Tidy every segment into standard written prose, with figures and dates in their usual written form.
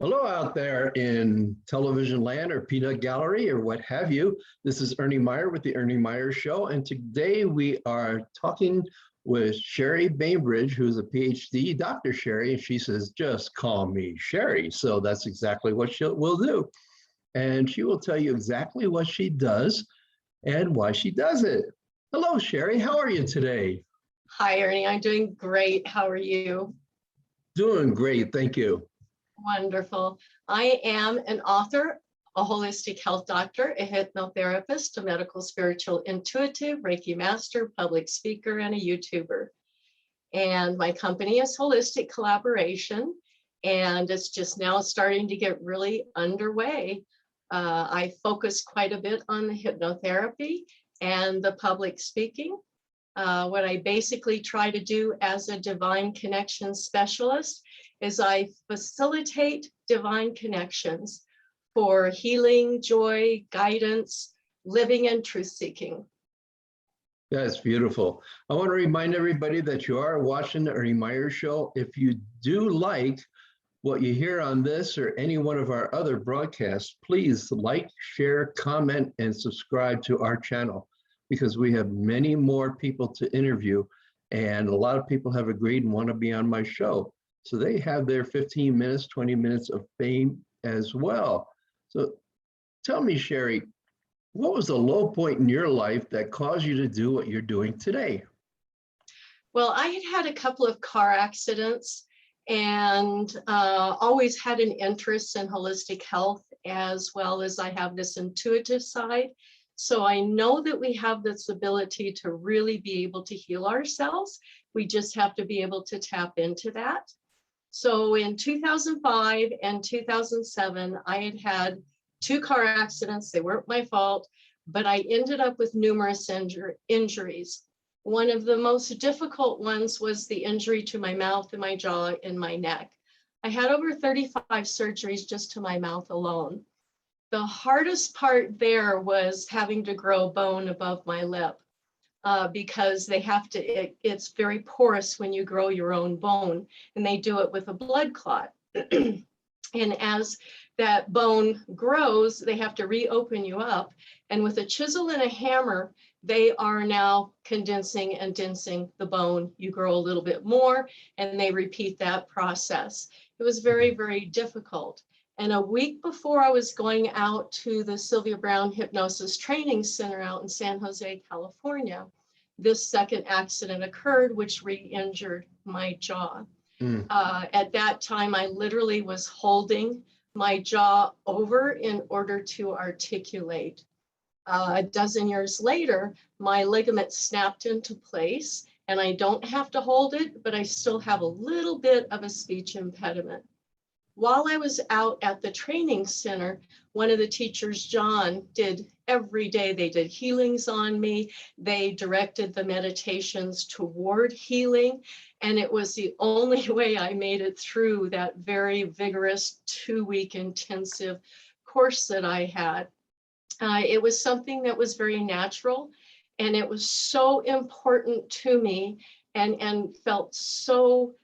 Hello out there in television land or peanut gallery or what have you. This is Ernie Meyer with the Ernie Meyer Show. And today we are talking with Sherry Bainbridge, who's a PhD, Dr. Sherry. And she says, just call me Sherry. So that's exactly what we'll do. And she will tell you exactly what she does and why she does it. Hello, Sherry. How are you today? Hi, Ernie. I'm doing great. How are you? Doing great. Thank you. Wonderful. I am an author, a holistic health doctor, a hypnotherapist, a medical spiritual intuitive, Reiki Master, public speaker, and a YouTuber. And my company is Holistic Collaboration, and it's just now starting to get really underway. I focus quite a bit on the hypnotherapy and the public speaking. What I basically try to do as a divine connection specialist is I facilitate divine connections for healing, joy, guidance, living, and truth seeking. That's beautiful. I want to remind everybody that you are watching the Ernie Meyer Show. If you do like what you hear on this or any one of our other broadcasts, please like, share, comment, and subscribe to our channel, because we have many more people to interview, and a lot of people have agreed and want to be on my show. So they have their 15 minutes, 20 minutes of fame as well. So tell me, Sherry, what was the low point in your life that caused you to do what you're doing today? Well, I had a couple of car accidents and always had an interest in holistic health, as well as I have this intuitive side. So I know that we have this ability to really be able to heal ourselves. We just have to be able to tap into that. So in 2005 and 2007, I had two car accidents. They weren't my fault, but I ended up with numerous injuries. One of the most difficult ones was the injury to my mouth and my jaw and my neck. I had over 35 surgeries just to my mouth alone. The hardest part there was having to grow bone above my lip because they have to, it's very porous when you grow your own bone, and they do it with a blood clot. And as that bone grows, they have to reopen you up. And with a chisel and a hammer, they are now condensing and densing the bone. You grow a little bit more, and they repeat that process. It was very, very difficult. And a week before I was going out to the Sylvia Brown Hypnosis Training Center out in San Jose, California, this second accident occurred, which re-injured my jaw. At that time, I literally was holding my jaw over in order to articulate. A dozen years later, my ligament snapped into place, and I don't have to hold it, but I still have a little bit of a speech impediment. While I was out at the training center, one of the teachers, John, did every day, they did healings on me. They directed the meditations toward healing. And it was the only way I made it through that very vigorous 2-week intensive course that I had. It was something that was very natural, and it was so important to me and felt so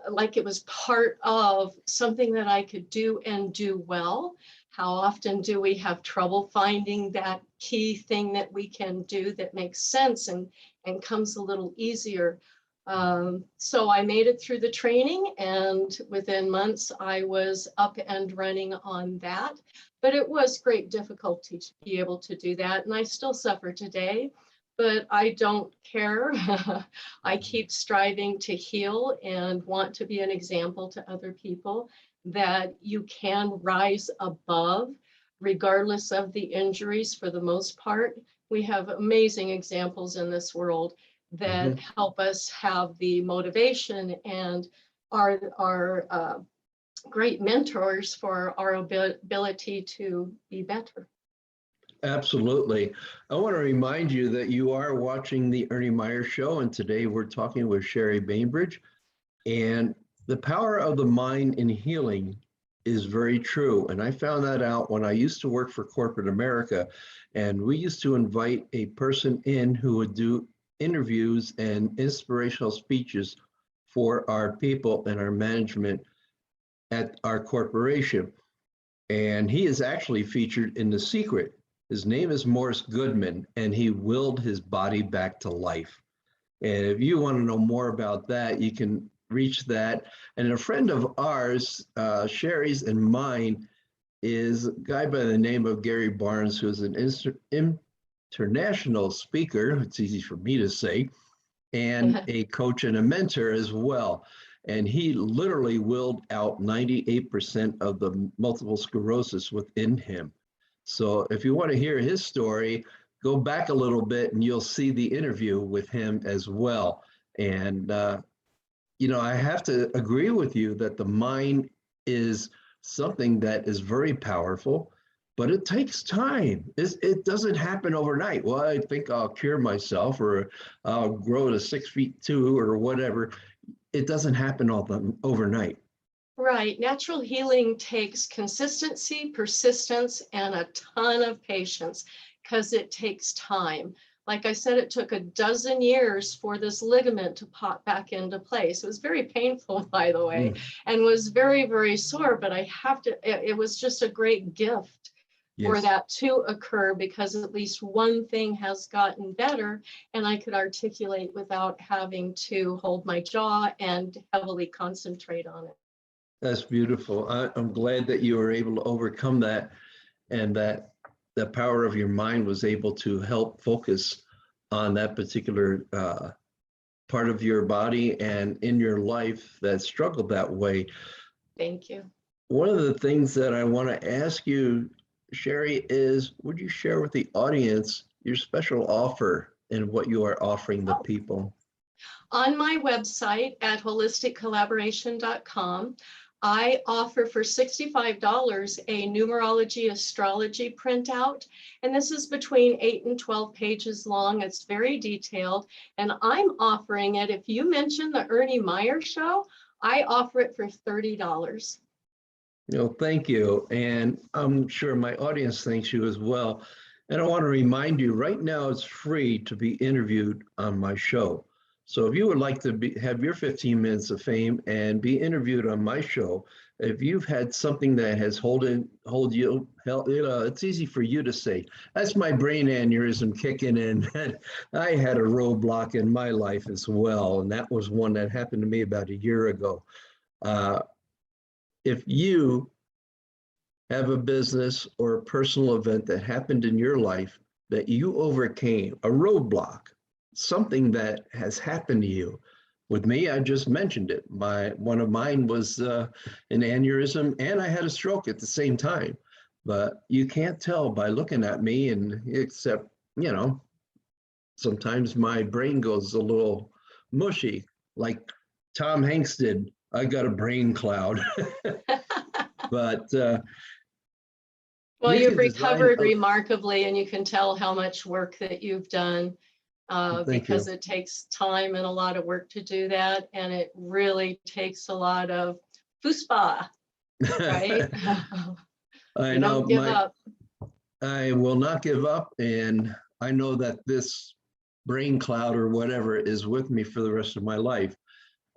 like it was part of something that I could do and do well. How often do we have trouble finding that key thing that we can do that makes sense and comes a little easier? So I made it through the training, and within months I was up and running on that. But it was great difficulty to be able to do that, and I still suffer today. But I don't care. I keep striving to heal and want to be an example to other people that you can rise above regardless of the injuries. For the most part, we have amazing examples in this world that help us have the motivation and are great mentors for our ability to be better. Absolutely. I want to remind you that you are watching the Ernie Meyer Show, and today we're talking with Sherry Bainbridge. And the power of the mind in healing is very true. And I found that out when I used to work for corporate America, and we used to invite a person in who would do interviews and inspirational speeches for our people and our management at our corporation. And he is actually featured in The Secret. His name is Morris Goodman, and he willed his body back to life. And if you want to know more about that, you can reach that. And a friend of ours, Sherry's and mine, is a guy by the name of Gary Barnes, who is an international speaker, it's easy for me to say, and a coach and a mentor as well. And he literally willed out 98% of the multiple sclerosis within him. So if you want to hear his story, go back a little bit and you'll see the interview with him as well. And, I have to agree with you that the mind is something that is very powerful, but it takes time. It doesn't happen overnight. Well, I think I'll cure myself or I'll grow to 6'2" or whatever. It doesn't happen overnight. Right. Natural healing takes consistency, persistence, and a ton of patience because it takes time. Like I said, it took a dozen years for this ligament to pop back into place. It was very painful, by the way, and was very, very sore, but it was just a great gift for that to occur because at least one thing has gotten better and I could articulate without having to hold my jaw and heavily concentrate on it. That's beautiful. I'm glad that you were able to overcome that and that the power of your mind was able to help focus on that particular part of your body and in your life that struggled that way. Thank you. One of the things that I want to ask you, Sherry, is would you share with the audience your special offer and what you are offering the people? On my website at holisticcollaboration.com, I offer for $65 a numerology astrology printout. And this is between 8 and 12 pages long. It's very detailed. And I'm offering it, if you mention the Ernie Meyer Show, I offer it for $30. Thank you. And I'm sure my audience thanks you as well. And I want to remind you right now it's free to be interviewed on my show. So if you would like to have your 15 minutes of fame and be interviewed on my show, if you've had something that has it's easy for you to say, that's my brain aneurysm kicking in. I had a roadblock in my life as well. And that was one that happened to me about a year ago. If you have a business or a personal event that happened in your life that you overcame, a roadblock, something that has happened to you. With me, I just mentioned it. One of mine was an aneurysm, and I had a stroke at the same time. But you can't tell by looking at me, and except, sometimes my brain goes a little mushy, like Tom Hanks did. I got a brain cloud. But well, you've recovered remarkably, and you can tell how much work that you've done. Because it takes time and a lot of work to do that. And it really takes a lot of fussbah, right? I know. Don't give up. I will not give up. And I know that this brain cloud or whatever is with me for the rest of my life.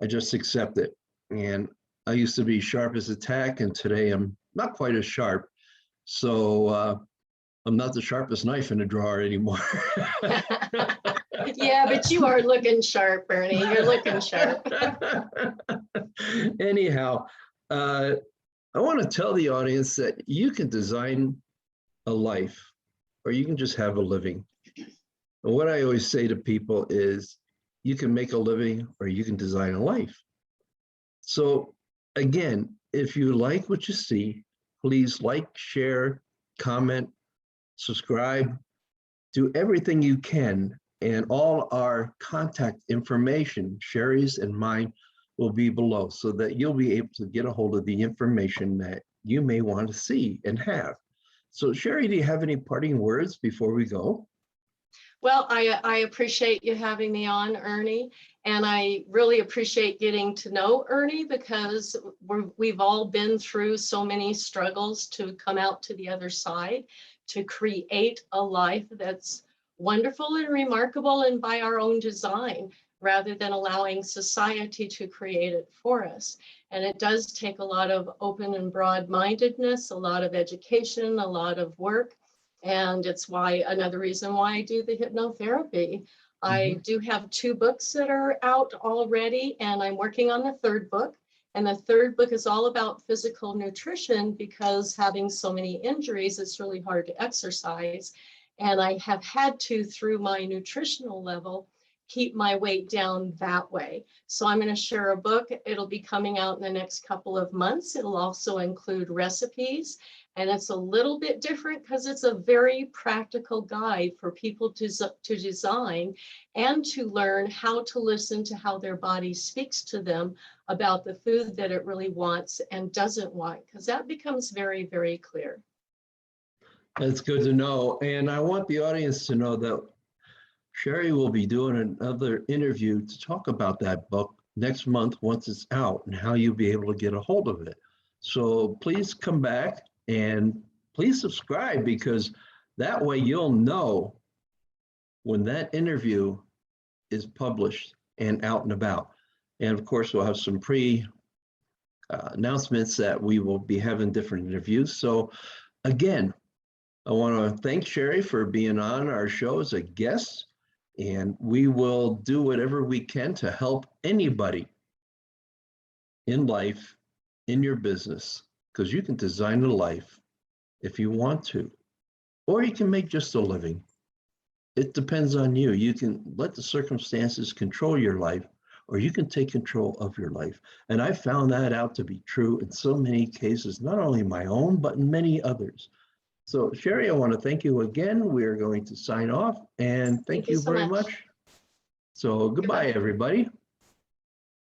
I just accept it. And I used to be sharp as a tack, and today I'm not quite as sharp. So I'm not the sharpest knife in the drawer anymore. Yeah, but you are looking sharp, Ernie. You're looking sharp. Anyhow, I want to tell the audience that you can design a life or you can just have a living. And what I always say to people is you can make a living or you can design a life. So again, if you like what you see, please like, share, comment, subscribe, do everything you can. And all our contact information, Sherry's and mine, will be below so that you'll be able to get a hold of the information that you may want to see and have. So Sherry, do you have any parting words before we go? Well, I appreciate you having me on, Ernie. And I really appreciate getting to know Ernie because we've all been through so many struggles to come out to the other side, to create a life that's wonderful and remarkable and by our own design. rather than allowing society to create it for us. And it does take a lot of open and broad-mindedness, a lot of education, a lot of work. And it's why, another reason why I do the hypnotherapy. I do have 2 books that are out already, and I'm working on the 3rd book. And the 3rd book is all about physical nutrition, because having so many injuries, it's really hard to exercise. And I have had to, through my nutritional level, keep my weight down that way. So I'm going to share a book. It'll be coming out in the next couple of months. It'll also include recipes. And it's a little bit different because it's a very practical guide for people to design and to learn how to listen to how their body speaks to them about the food that it really wants and doesn't want, because that becomes very, very clear. That's good to know. And I want the audience to know that Sherry will be doing another interview to talk about that book next month once it's out and how you'll be able to get a hold of it. So please come back and please subscribe, because that way you'll know when that interview is published and out and about. And of course, we'll have some announcements that we will be having different interviews. So again, I want to thank Sherry for being on our show as a guest, and we will do whatever we can to help anybody in life, in your business, because you can design a life if you want to, or you can make just a living. It depends on you. You can let the circumstances control your life, or you can take control of your life. And I found that out to be true in so many cases, not only my own, but in many others. So Sherry, I want to thank you again. We're going to sign off, and thank you so very much. So goodbye, everybody.